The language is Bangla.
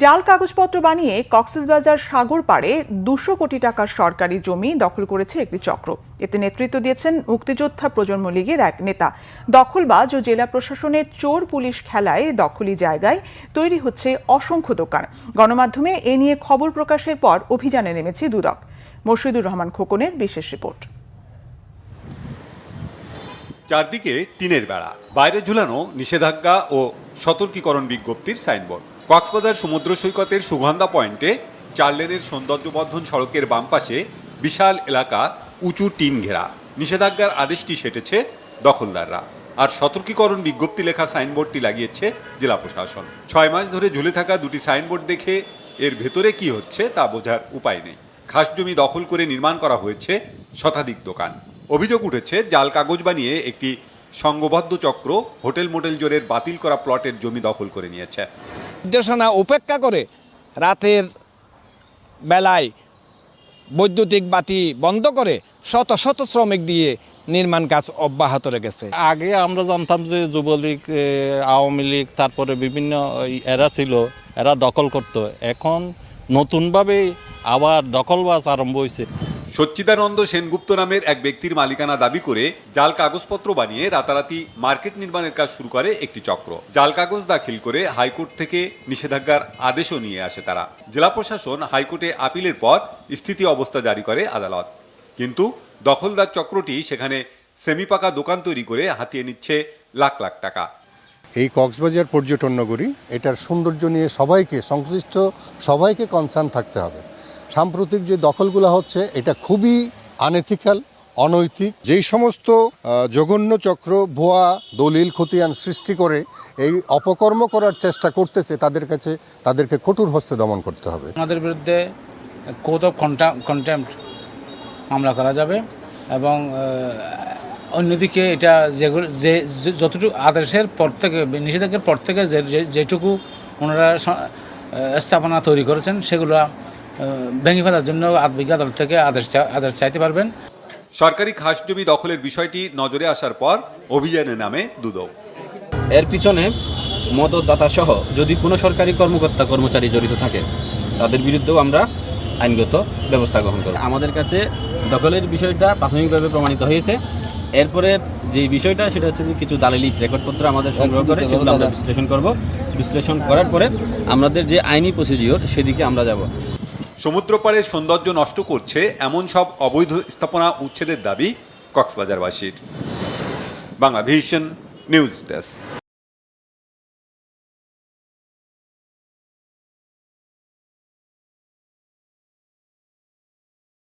জাল কাগজপত্র বানিয়ে কক্সবাজার সাগর পাড়ে 200 কোটি টাকার সরকারি জমি দখল করেছে একটি চক্র। এতে নেতৃত্ব দিয়েছেন মুক্তিযোদ্ধা প্রজন্ম লীগের এক নেতা। দখলবাজ ও জেলা প্রশাসনের চোর পুলিশ খেলায় দখলি জায়গায় তৈরি হচ্ছে অসংখ্য দোকান। গণমাধ্যমে এ নিয়ে খবর প্রকাশের পর অভিযানে নেমেছে দুদক। মরশিদুর রহমান খোকনের বিশেষ রিপোর্ট। চারদিকে টিনের বেড়া, বাইরে ঝুলানো নিষেধাজ্ঞা ও সতর্কীকরণ বিজ্ঞপ্তির সাইনবোর্ড। কক্সবাজার সমুদ্র সৈকতের সুগন্ধা পয়েন্টে 4 লেনের সৌন্দর্যবর্ধন সড়কের বাম পাশে বিশাল এলাকা উঁচু টিন ঘেরা। নিষেধাজ্ঞার আদেশটি সেটেছে দখলদাররা, আর সতর্কীকরণ বিজ্ঞপ্তি লেখা সাইনবোর্ডটি লাগিয়েছে জেলা প্রশাসন। 6 মাস ধরে ঝুলে থাকা দুটি সাইনবোর্ড দেখে এর ভেতরে কি হচ্ছে তা বোঝার উপায় নেই। খাস জমি দখল করে নির্মাণ করা হয়েছে শতাধিক দোকান। অভিযোগ উঠেছে জাল কাগজ বানিয়ে একটি সংঘবদ্ধ চক্র হোটেল মোটেল জোরের বাতিল করা প্লটের জমি দখল করে নিয়েছে। নির্দেশনা উপেক্ষা করে রাতের বেলায় বৈদ্যুতিক বাতি বন্ধ করে শত শত শ্রমিক দিয়ে নির্মাণ কাজ অব্যাহত রেখেছে। আগে আমরা জানতাম যে যুবলীগ, আওয়ামী লীগ, তারপরে বিভিন্ন এরা ছিল, এরা দখল করত। এখন নতুনভাবে আবার দখলবাজ আরম্ভ হয়েছে। সচ্চিদানন্দ সেনগুপ্ত নামের এক ব্যক্তির মালিকানা দাবি করে জাল কাগজপত্র বানিয়ে রাতারাতি মার্কেট নির্মাণের কাজ শুরু করে একটি চক্র। জাল কাগজ দাখিল করে হাইকোর্ট থেকে নিষেধাজ্ঞার আদেশও নিয়ে আসে তারা। জেলা প্রশাসন হাইকোর্টে আপিলের পর স্থিতি অবস্থা জারি করে আদালত। কিন্তু দখলদার চক্রটি সেখানে সেমিপাকা দোকান তৈরি করে হাতিয়ে নিচ্ছে লাখ লাখ টাকা। এই কক্সবাজার পর্যটন নগরী, এটার সৌন্দর্য নিয়ে সবাইকে, সংশ্লিষ্ট সবাইকে কনসার্ন থাকতে হবে। সাম্প্রতিক যে দখলগুলো হচ্ছে এটা খুবই আনএথিক্যাল, অনৈতিক। যেই সমস্ত জঘন্য চক্র ভুয়া দলিল খতিয়ান সৃষ্টি করে এই অপকর্ম করার চেষ্টা করতেছে, তাদেরকে কঠোর হস্তে দমন করতে হবে। আমাদের বিরুদ্ধে কোড অফ কন্টেম্পট মামলা করা যাবে এবং অন্যদিকে এটা যে যতটুকু আদেশের পর থেকে, নিষেধাজ্ঞার পর থেকে যেটুকু ওনারা স্থাপনা তৈরি করেছেন সেগুলো ভেঙে ফেলার জন্য বিজ্ঞ আদালত থেকে আদেশ চাইতে পারবেন। সরকারি খাস জমি দখলের বিষয়টি নজরে আসার পর অভিযানে নামে দুদক। এর পিছনে মদতদাতা সহ যদি কোনো সরকারি কর্মকর্তা কর্মচারী জড়িত থাকে তাদের বিরুদ্ধেও আমরা আইনগত ব্যবস্থা গ্রহণ করব। আমাদের কাছে দখলের বিষয়টা প্রাথমিকভাবে প্রমাণিত হয়েছে। এরপরে যে বিষয়টা সেটা হচ্ছে যে কিছু দালালিক রেকর্ডপত্র আমাদের সংগ্রহ করে সেগুলো আমরা বিশ্লেষণ করব। বিশ্লেষণ করার পরে আমাদের যে আইনি প্রসিডিওর সেদিকে আমরা যাব। সমুদ্রপাড়ের সৌন্দর্য নষ্ট করছে এমন সব অবৈধ স্থাপনা উচ্ছেদের দাবি কক্সবাজারবাসীর। Bangla vision news desk.